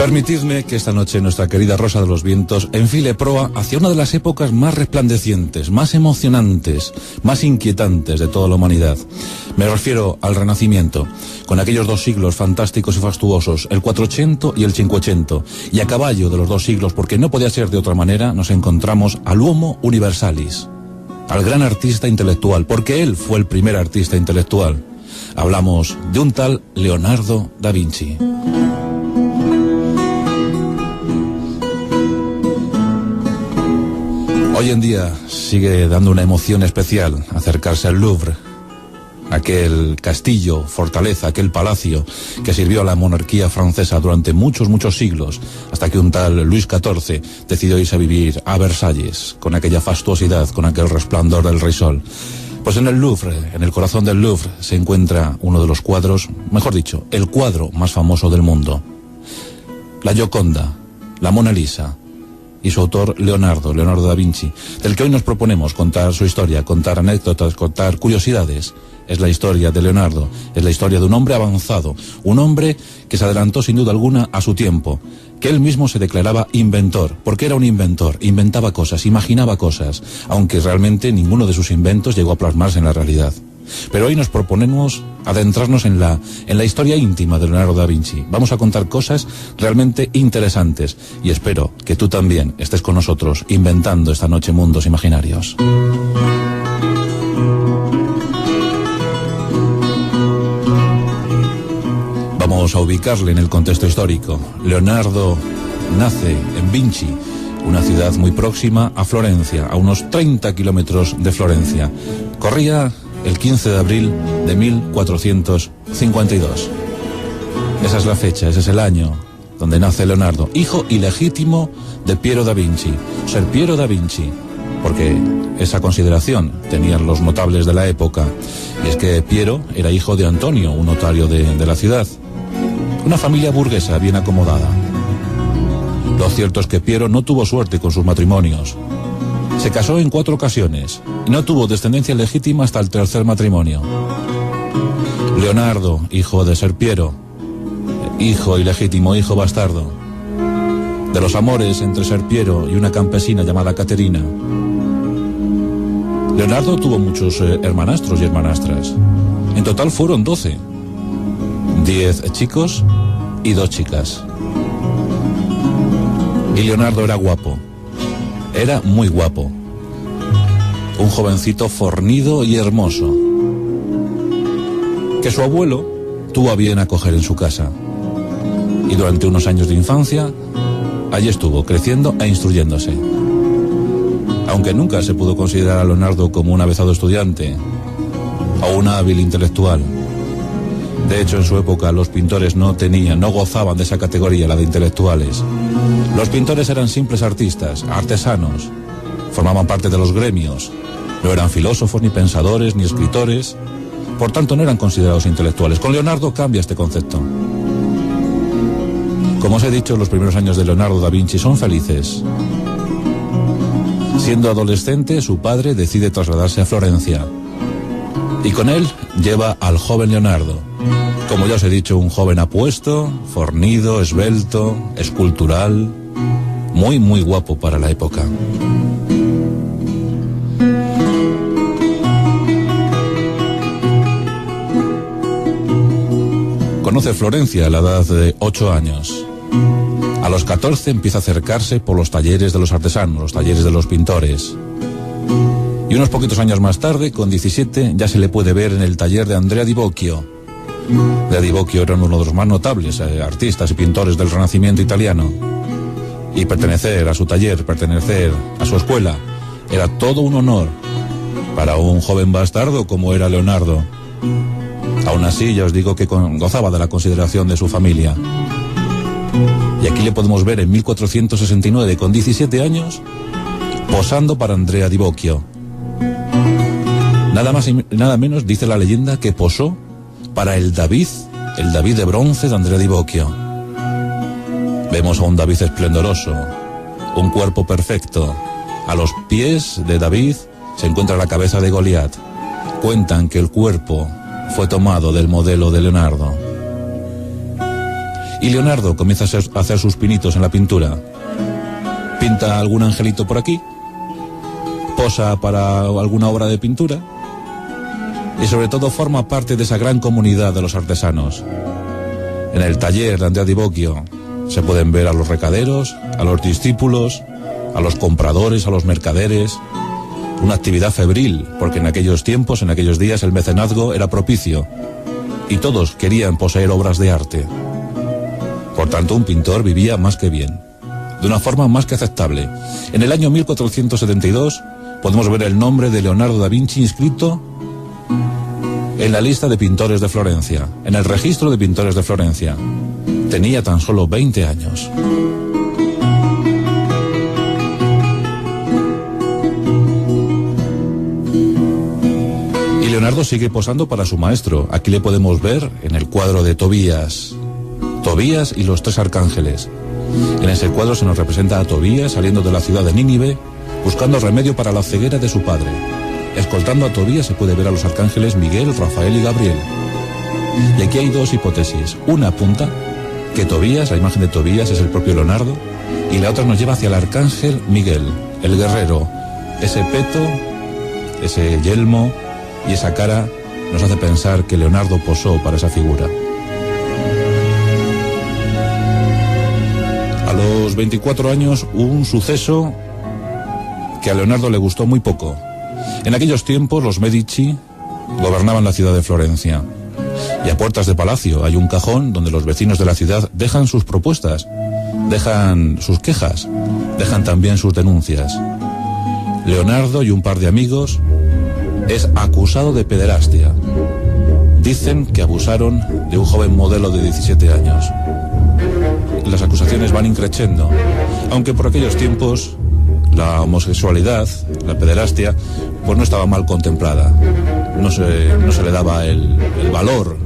Permitidme que esta noche nuestra querida Rosa de los Vientos enfile proa hacia una de las épocas más resplandecientes, más emocionantes, más inquietantes de toda la humanidad. Me refiero al Renacimiento, con aquellos dos siglos fantásticos y fastuosos, el 400 y el 500, y a caballo de los dos siglos, porque no podía ser de otra manera, nos encontramos al Homo Universalis, al gran artista intelectual, porque él fue el primer artista intelectual. Hablamos de un tal Leonardo da Vinci. Hoy en día sigue dando una emoción especial acercarse al Louvre, aquel castillo, fortaleza, aquel palacio que sirvió a la monarquía francesa durante muchos siglos, hasta que un tal Luis XIV decidió irse a vivir a Versalles, con aquella fastuosidad, con aquel resplandor del Rey Sol. Pues en el Louvre, en el corazón del Louvre, se encuentra uno de los cuadros, mejor dicho, el cuadro más famoso del mundo. La Gioconda, la Mona Lisa, y su autor Leonardo da Vinci, del que hoy nos proponemos contar su historia, contar anécdotas, contar curiosidades. Es la historia de Leonardo, es la historia de un hombre avanzado, un hombre que se adelantó sin duda alguna a su tiempo, que él mismo se declaraba inventor, porque era un inventor, inventaba cosas, imaginaba cosas, aunque realmente ninguno de sus inventos llegó a plasmarse en la realidad. Pero hoy nos proponemos adentrarnos en la historia íntima de Leonardo da Vinci. Vamos a contar cosas realmente interesantes y espero que tú también estés con nosotros inventando esta noche mundos imaginarios. Vamos a ubicarle en el contexto histórico. Leonardo nace en Vinci, una ciudad muy próxima a Florencia, a unos 30 kilómetros de Florencia. Corría el 15 de abril de 1452. Esa es la fecha, ese es el año donde nace Leonardo, hijo ilegítimo de Piero da Vinci. Ser Piero da Vinci, porque esa consideración tenían los notables de la época, y es que Piero era hijo de Antonio, un notario de la ciudad. Una familia burguesa bien acomodada. Lo cierto es que Piero no tuvo suerte con sus matrimonios. Se casó en 4 ocasiones y no tuvo descendencia legítima hasta el tercer matrimonio. Leonardo, hijo de Ser Piero, hijo ilegítimo, hijo bastardo, de los amores entre Ser Piero y una campesina llamada Caterina. Leonardo tuvo muchos hermanastros y hermanastras. En total fueron 12. 10 chicos y 2 chicas. Y Leonardo era guapo. Era muy guapo. Un jovencito fornido y hermoso, que su abuelo tuvo a bien acoger en su casa. Y durante unos años de infancia, allí estuvo, creciendo e instruyéndose. Aunque nunca se pudo considerar a Leonardo como un avezado estudiante o un hábil intelectual. De hecho, en su época los pintores no gozaban de esa categoría, la de intelectuales. Los pintores eran simples artistas, artesanos, formaban parte de los gremios, no eran filósofos, ni pensadores, ni escritores, por tanto no eran considerados intelectuales. Con Leonardo cambia este concepto. Como os he dicho, los primeros años de Leonardo da Vinci son felices. Siendo adolescente, su padre decide trasladarse a Florencia, y con él lleva al joven Leonardo. Como ya os he dicho, un joven apuesto, fornido, esbelto, escultural, muy guapo para la época. Conoce Florencia a la edad de 8 años. A los 14 empieza a acercarse por los talleres de los artesanos, los talleres de los pintores. Y unos poquitos años más tarde, con 17, ya se le puede ver en el taller de Andrea di Boccio. Di Boccio era uno de los más notables artistas y pintores del Renacimiento italiano. Y pertenecer a su taller, pertenecer a su escuela, era todo un honor para un joven bastardo como era Leonardo. Aún así, ya os digo que gozaba de la consideración de su familia. Y aquí le podemos ver en 1469, con 17 años, posando para Andrea di Boccio. Nada más y nada menos, dice la leyenda, que posó para el David de bronce de Andrea di Boccio. Vemos a un David esplendoroso, un cuerpo perfecto. A los pies de David se encuentra la cabeza de Goliat. Cuentan que el cuerpo fue tomado del modelo de Leonardo. Y Leonardo comienza a hacer sus pinitos en la pintura. Pinta algún angelito por aquí, posa para alguna obra de pintura y sobre todo forma parte de esa gran comunidad de los artesanos. En el taller de Andrea Di Bocchio se pueden ver a los recaderos, a los discípulos, a los compradores, a los mercaderes. Una actividad febril, porque en aquellos tiempos, en aquellos días, el mecenazgo era propicio y todos querían poseer obras de arte. Por tanto, un pintor vivía más que bien, de una forma más que aceptable. En el año 1472 podemos ver el nombre de Leonardo da Vinci inscrito en la lista de pintores de Florencia, en el registro de pintores de Florencia. Tenía tan solo 20 años. Y Leonardo sigue posando para su maestro. Aquí le podemos ver en el cuadro de Tobías y los tres arcángeles. En ese cuadro se nos representa a Tobías saliendo de la ciudad de Nínive, buscando remedio para la ceguera de su padre. Escoltando a Tobías se puede ver a los arcángeles Miguel, Rafael y Gabriel. Y aquí hay dos hipótesis. Una apunta que Tobías, la imagen de Tobías, es el propio Leonardo, y la otra nos lleva hacia el arcángel Miguel, el guerrero. Ese peto, ese yelmo y esa cara nos hace pensar que Leonardo posó para esa figura. A los 24 años hubo un suceso que a Leonardo le gustó muy poco. En aquellos tiempos los Medici gobernaban la ciudad de Florencia y a puertas de palacio hay un cajón donde los vecinos de la ciudad dejan sus propuestas, dejan sus quejas, dejan también sus denuncias. Leonardo y un par de amigos es acusado de pederastia. Dicen que abusaron de un joven modelo de 17 años. Las acusaciones van increciendo, aunque por aquellos tiempos la homosexualidad, la pederastia, pues no estaba mal contemplada. No se le daba el valor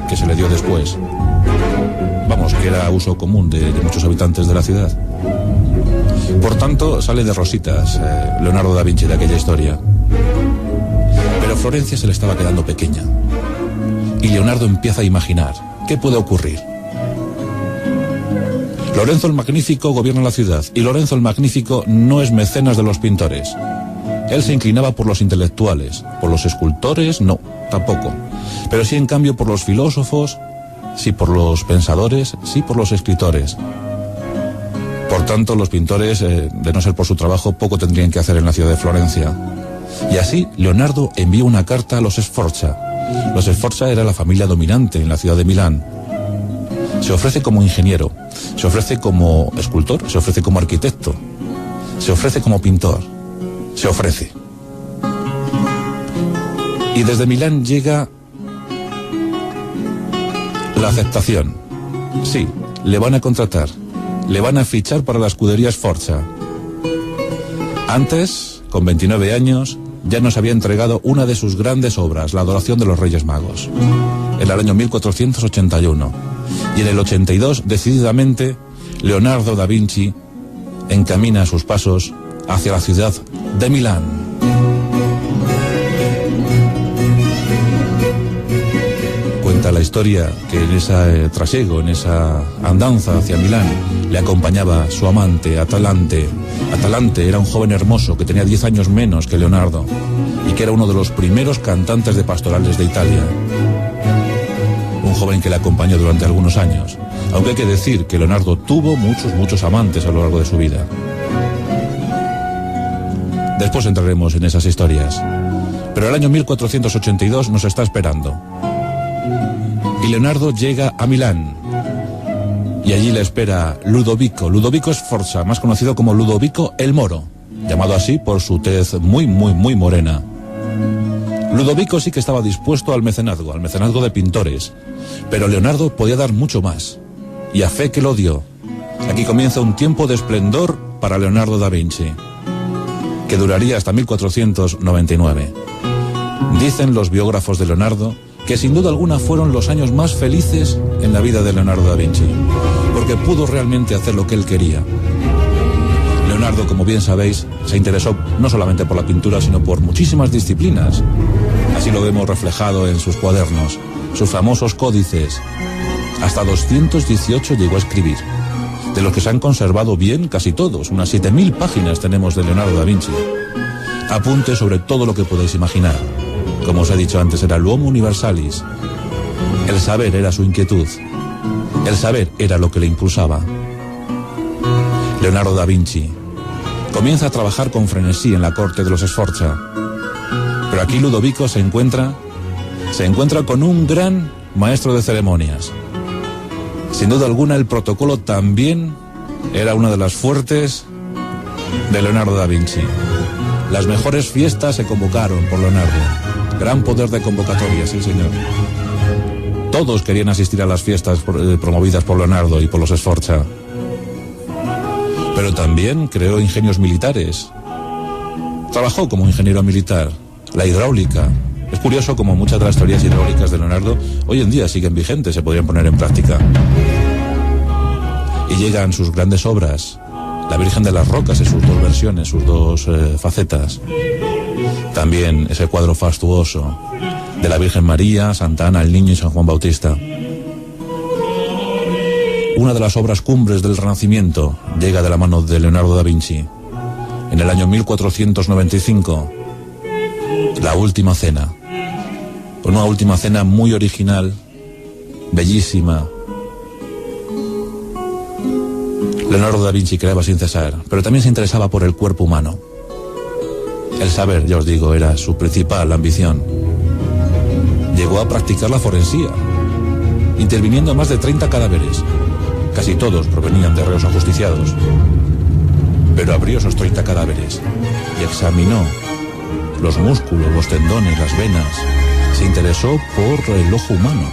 que se le dio después. Vamos, que era uso común de muchos habitantes de la ciudad. Por tanto, sale de rositas Leonardo da Vinci de aquella historia. Pero Florencia se le estaba quedando pequeña. Y Leonardo empieza a imaginar qué puede ocurrir. Lorenzo el Magnífico gobierna la ciudad y Lorenzo el Magnífico no es mecenas de los pintores. Él se inclinaba por los intelectuales, por los escultores no, tampoco. Pero sí en cambio por los filósofos, sí por los pensadores, sí por los escritores. Por tanto, los pintores, de no ser por su trabajo, poco tendrían que hacer en la ciudad de Florencia. Y así Leonardo envía una carta a los Sforza. Los Sforza era la familia dominante en la ciudad de Milán. Se ofrece como ingeniero, se ofrece como escultor, se ofrece como arquitecto, se ofrece como pintor, se ofrece. Y desde Milán llega la aceptación. Sí, le van a contratar, le van a fichar para la escudería Sforza. Antes, con 29 años, ya nos había entregado una de sus grandes obras, La Adoración de los Reyes Magos, en el año 1481. Y en el 82, decididamente, Leonardo da Vinci encamina sus pasos hacia la ciudad de Milán. Cuenta la historia que en ese trasiego, en esa andanza hacia Milán, le acompañaba su amante, Atalante. Atalante era un joven hermoso que tenía 10 años menos que Leonardo y que era uno de los primeros cantantes de pastorales de Italia. Un joven que le acompañó durante algunos años, aunque hay que decir que Leonardo tuvo muchos amantes a lo largo de su vida. Después entraremos en esas historias, pero el año 1482 nos está esperando y Leonardo llega a Milán y allí le espera Ludovico Sforza, más conocido como Ludovico el Moro, llamado así por su tez muy morena. Ludovico sí que estaba dispuesto al mecenazgo de pintores, pero Leonardo podía dar mucho más, y a fe que lo dio. Aquí comienza un tiempo de esplendor para Leonardo da Vinci, que duraría hasta 1499. Dicen los biógrafos de Leonardo que sin duda alguna fueron los años más felices en la vida de Leonardo da Vinci, porque pudo realmente hacer lo que él quería. Leonardo, como bien sabéis, se interesó no solamente por la pintura, sino por muchísimas disciplinas. Así lo vemos reflejado en sus cuadernos, sus famosos códices. Hasta 218 llegó a escribir, de los que se han conservado bien casi todos. Unas 7000 páginas tenemos de Leonardo da Vinci. Apunte sobre todo lo que podéis imaginar. Como os he dicho antes, era el homo universalis. El saber era su inquietud. El saber era lo que le impulsaba. Leonardo da Vinci comienza a trabajar con frenesí en la corte de los Sforza. Pero aquí Ludovico se encuentra con un gran maestro de ceremonias. Sin duda alguna, el protocolo también era una de las fuertes de Leonardo da Vinci. Las mejores fiestas se convocaron por Leonardo. Gran poder de convocatoria, sí señor. Todos querían asistir a las fiestas promovidas por Leonardo y por los Sforza. Pero también creó ingenios militares. Trabajó como ingeniero militar. La hidráulica. Es curioso como muchas de las teorías hidráulicas de Leonardo hoy en día siguen vigentes, se podrían poner en práctica. Y llegan sus grandes obras, la Virgen de las Rocas en sus dos versiones, sus dos facetas. También ese cuadro fastuoso de la Virgen María, Santa Ana, el Niño y San Juan Bautista. Una de las obras cumbres del Renacimiento llega de la mano de Leonardo da Vinci. En el año 1495, La Última Cena. Una última cena muy original, bellísima. Leonardo da Vinci creaba sin cesar, pero también se interesaba por el cuerpo humano. El saber, ya os digo, era su principal ambición. Llegó a practicar la forensía, interviniendo en más de 30 cadáveres. Casi todos provenían de reos ajusticiados. Pero abrió esos 30 cadáveres y examinó los músculos, los tendones, las venas. Se interesó por el ojo humano,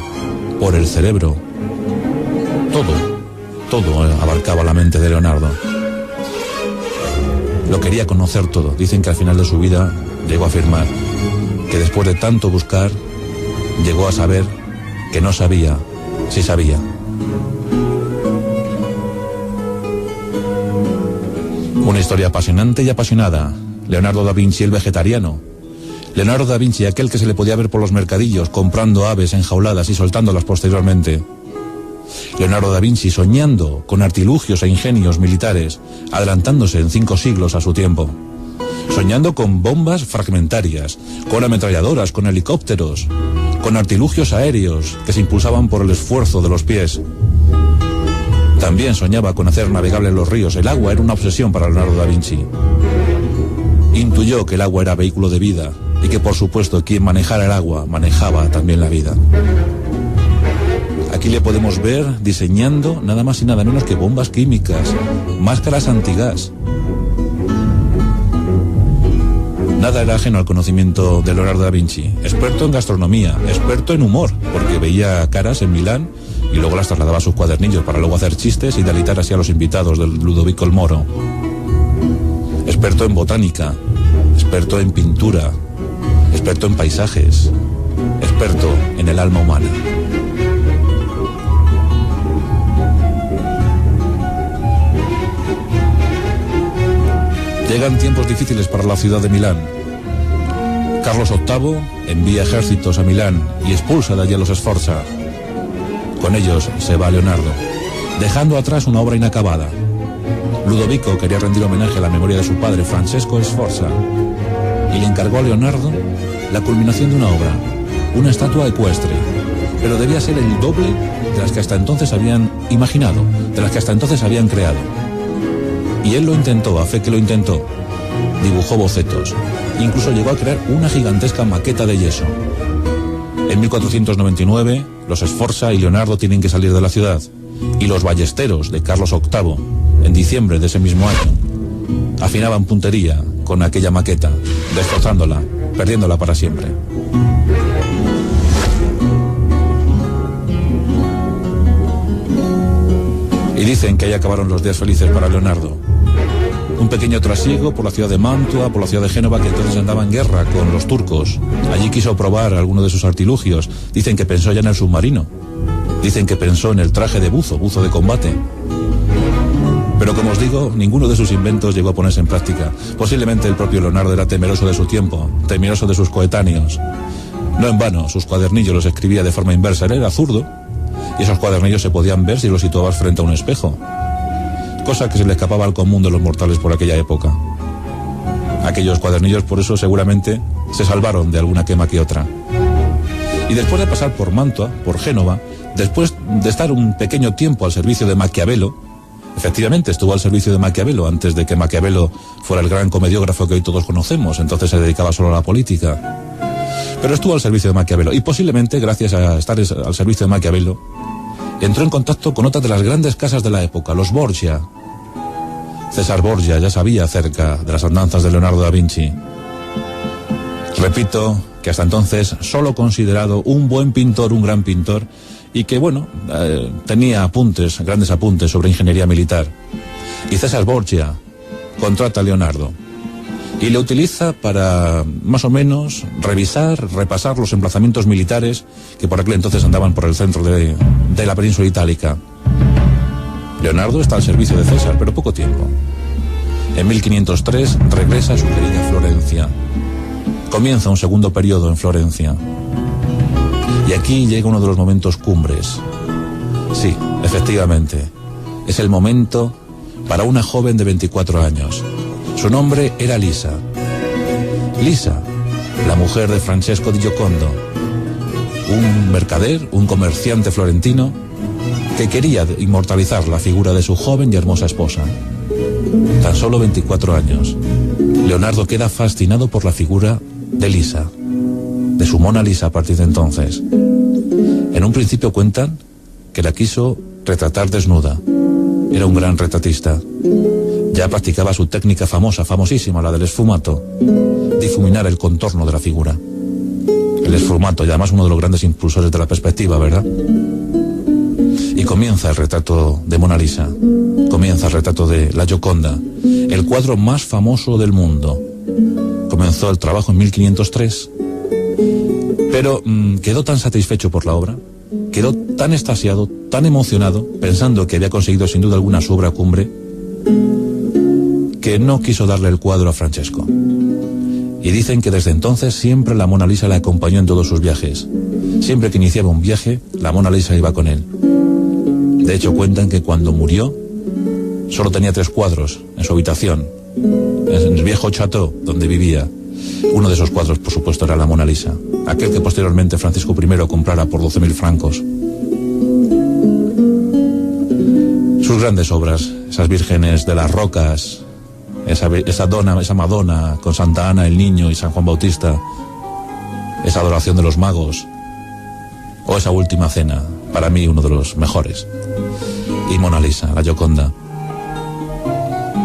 por el cerebro. Todo abarcaba la mente de Leonardo. Lo quería conocer todo. Dicen que al final de su vida llegó a afirmar que después de tanto buscar, llegó a saber que no sabía si sabía. Una historia apasionante y apasionada. Leonardo da Vinci, el vegetariano. Leonardo da Vinci, aquel que se le podía ver por los mercadillos comprando aves enjauladas y soltándolas posteriormente. Leonardo da Vinci soñando con artilugios e ingenios militares, adelantándose en 5 siglos a su tiempo. Soñando con bombas fragmentarias, con ametralladoras, con helicópteros, con artilugios aéreos que se impulsaban por el esfuerzo de los pies. También soñaba con hacer navegables los ríos. El agua era una obsesión para Leonardo da Vinci. Intuyó que el agua era vehículo de vida y que, por supuesto, quien manejara el agua manejaba también la vida. Aquí le podemos ver diseñando nada más y nada menos que bombas químicas, máscaras antigas. Nada era ajeno al conocimiento de Leonardo da Vinci. Experto en gastronomía, experto en humor, porque veía caras en Milán y luego las trasladaba a sus cuadernillos para luego hacer chistes y delitar así a los invitados del Ludovico el Moro. Experto en botánica, experto en pintura, experto en paisajes, experto en el alma humana. Llegan tiempos difíciles para la ciudad de Milán. Carlos VIII envía ejércitos a Milán y expulsa de allí a los Sforza. Con ellos se va Leonardo, dejando atrás una obra inacabada. Ludovico quería rendir homenaje a la memoria de su padre, Francesco Sforza, y le encargó a Leonardo la culminación de una obra, una estatua ecuestre, pero debía ser el doble de las que hasta entonces habían imaginado, de las que hasta entonces habían creado. Y él lo intentó, a fe que lo intentó. Dibujó bocetos, incluso llegó a crear una gigantesca maqueta de yeso. En 1499, los Sforza y Leonardo tienen que salir de la ciudad, y los ballesteros de Carlos VIII, en diciembre de ese mismo año, afinaban puntería con aquella maqueta, destrozándola, perdiéndola para siempre. Y dicen que ahí acabaron los días felices para Leonardo. Un pequeño trasiego por la ciudad de Mantua, por la ciudad de Génova, que entonces andaba en guerra con los turcos. Allí quiso probar alguno de sus artilugios. Dicen que pensó ya en el submarino. Dicen que pensó en el traje de buzo de combate. Pero como os digo, ninguno de sus inventos llegó a ponerse en práctica. Posiblemente el propio Leonardo era temeroso de su tiempo, temeroso de sus coetáneos. No en vano, sus cuadernillos los escribía de forma inversa. Él era zurdo y esos cuadernillos se podían ver si los situabas frente a un espejo, cosa que se le escapaba al común de los mortales por aquella época. Aquellos cuadernillos por eso seguramente se salvaron de alguna quema que otra. Y después de pasar por Mantua, por Génova, después de estar un pequeño tiempo al servicio de Maquiavelo, efectivamente estuvo al servicio de Maquiavelo antes de que Maquiavelo fuera el gran comediógrafo que hoy todos conocemos, entonces se dedicaba solo a la política. Pero estuvo al servicio de Maquiavelo y posiblemente, gracias a estar al servicio de Maquiavelo, entró en contacto con otra de las grandes casas de la época, los Borgia. César Borgia ya sabía acerca de las andanzas de Leonardo da Vinci. Repito que hasta entonces solo considerado un buen pintor, un gran pintor, y que, bueno, tenía apuntes, grandes apuntes sobre ingeniería militar. Y César Borgia contrata a Leonardo y le utiliza para, más o menos, repasar los emplazamientos militares que por aquel entonces andaban por el centro de la península itálica. Leonardo está al servicio de César, pero poco tiempo. En 1503 regresa a su querida Florencia. Comienza un segundo periodo en Florencia. Y aquí llega uno de los momentos cumbres. Sí, efectivamente, es el momento para una joven de 24 años. Su nombre era Lisa. Lisa, la mujer de Francesco di Giocondo, un mercader, un comerciante florentino que quería inmortalizar la figura de su joven y hermosa esposa. Tan solo 24 años. Leonardo queda fascinado por la figura de Lisa, de su Mona Lisa a partir de entonces. En un principio cuentan que la quiso retratar desnuda. Era un gran retratista. Ya practicaba su técnica famosa, famosísima, la del esfumato, difuminar el contorno de la figura. El esfumato, y además uno de los grandes impulsores de la perspectiva, ¿verdad? Y comienza el retrato de Mona Lisa, comienza el retrato de la Gioconda, el cuadro más famoso del mundo. Comenzó el trabajo en 1503, pero quedó tan satisfecho por la obra, quedó tan extasiado, tan emocionado, pensando que había conseguido sin duda alguna su obra cumbre, que no quiso darle el cuadro a Francesco. Y dicen que desde entonces siempre la Mona Lisa le acompañó en todos sus viajes. Siempre que iniciaba un viaje, la Mona Lisa iba con él. De hecho, cuentan que cuando murió, solo tenía 3 cuadros en su habitación, en el viejo chateau donde vivía. Uno de esos cuadros, por supuesto, era la Mona Lisa, aquel que posteriormente Francisco I comprara por 12.000 francos. Sus grandes obras, esas vírgenes de las rocas, esa Madonna con Santa Ana, el Niño y San Juan Bautista, esa adoración de los magos, o esa Última Cena, para mí uno de los mejores, y Mona Lisa, la Gioconda.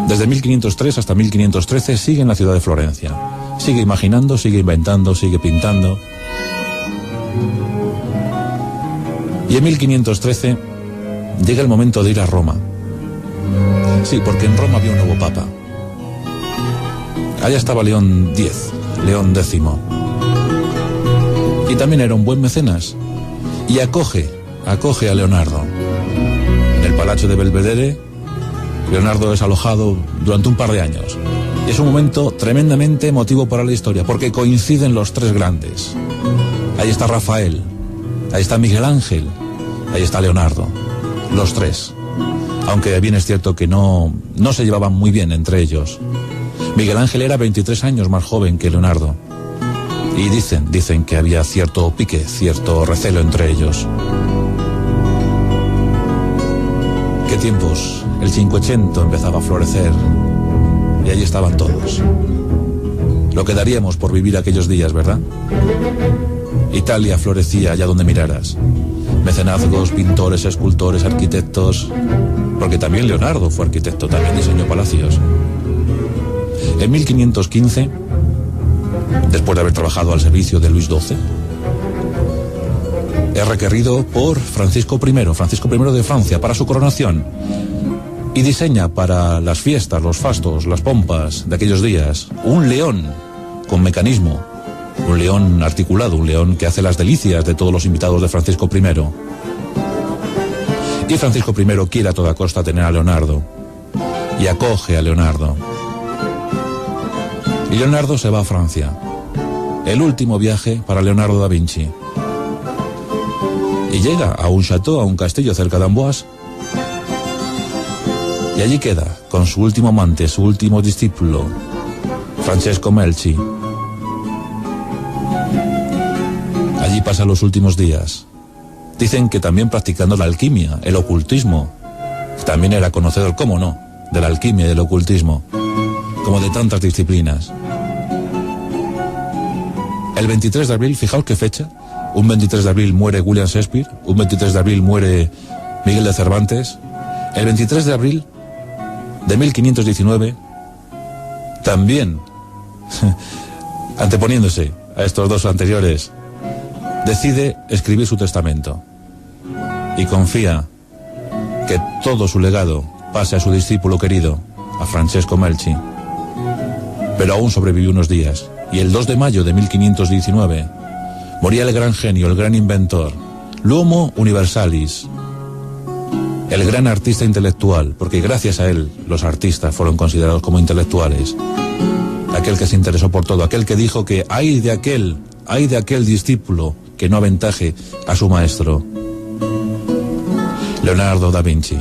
Desde 1503 hasta 1513 sigue en la ciudad de Florencia. Sigue imaginando, sigue inventando, sigue pintando. Y en 1513 llega el momento de ir a Roma. Sí, porque en Roma había un nuevo papa. Allá estaba León X. Y también era un buen mecenas. Y acoge a Leonardo. En el Palacio de Belvedere, Leonardo es alojado durante un par de años. Y es un momento tremendamente emotivo para la historia, porque coinciden los 3 grandes. Ahí está Rafael, ahí está Miguel Ángel, ahí está Leonardo. Los 3. Aunque bien es cierto que no se llevaban muy bien entre ellos. Miguel Ángel era 23 años más joven que Leonardo. Y dicen que había cierto pique, cierto recelo entre ellos. ¿Qué tiempos? El Cinquecento empezaba a florecer. Y allí estaban todos. Lo que daríamos por vivir aquellos días, ¿verdad? Italia florecía allá donde miraras. Mecenazgos, pintores, escultores, arquitectos. Porque también Leonardo fue arquitecto, también diseñó palacios. En 1515, después de haber trabajado al servicio de Luis XII, es requerido por Francisco I de Francia, para su coronación. Y diseña para las fiestas, los fastos, las pompas de aquellos días, un león con mecanismo, un león articulado, un león que hace las delicias de todos los invitados de Francisco I. Y Francisco I quiere a toda costa tener a Leonardo, y acoge a Leonardo. Y Leonardo se va a Francia. El último viaje para Leonardo da Vinci. y llega a un chateau, a un castillo cerca de Amboise, y allí queda con su último amante, su último discípulo, Francesco Melchi. Allí pasa los últimos días. Dicen que también practicando la alquimia, el ocultismo. También era conocedor, cómo no, de la alquimia y del ocultismo, como de tantas disciplinas. El 23 de abril, fijaos qué fecha, un 23 de abril muere William Shakespeare, un 23 de abril muere Miguel de Cervantes. El 23 de abril de 1519, también, anteponiéndose a estos dos anteriores, decide escribir su testamento y confía que todo su legado pase a su discípulo querido, a Francesco Melchi. Pero aún sobrevivió unos días, y el 2 de mayo de 1519 moría el gran genio, el gran inventor, l'Homo Universalis, el gran artista intelectual, porque gracias a él los artistas fueron considerados como intelectuales. Aquel que se interesó por todo, aquel que dijo que hay de aquel discípulo que no aventaje a su maestro. Leonardo da Vinci.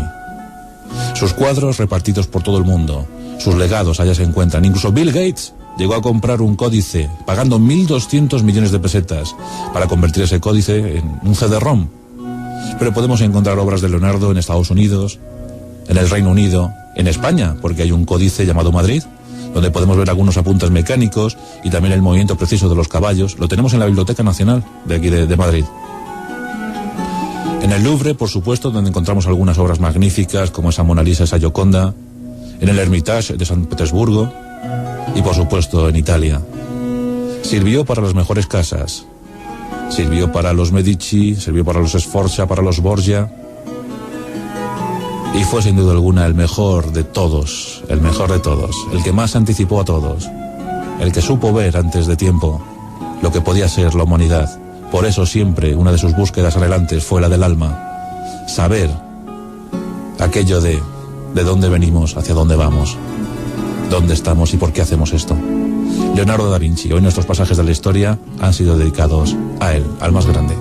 Sus cuadros repartidos por todo el mundo, sus legados allá se encuentran. Incluso Bill Gates llegó a comprar un códice pagando 1.200 millones de pesetas para convertir ese códice en un CD-ROM. Pero podemos encontrar obras de Leonardo en Estados Unidos, en el Reino Unido, en España, porque hay un códice llamado Madrid, donde podemos ver algunos apuntes mecánicos y también el movimiento preciso de los caballos. Lo tenemos en la Biblioteca Nacional de aquí de Madrid. En el Louvre, por supuesto, donde encontramos algunas obras magníficas, como esa Mona Lisa, esa Gioconda. En el Hermitage de San Petersburgo. Y, por supuesto, en Italia. Sirvió para las mejores casas. Sirvió para los Medici, sirvió para los Sforza, para los Borgia. Y fue, sin duda alguna, el mejor de todos. El mejor de todos. El que más anticipó a todos. El que supo ver antes de tiempo lo que podía ser la humanidad. Por eso siempre una de sus búsquedas adelantes fue la del alma. Saber aquello de dónde venimos, hacia dónde vamos, dónde estamos y por qué hacemos esto. Leonardo da Vinci. Hoy nuestros pasajes de la historia han sido dedicados a él, al más grande.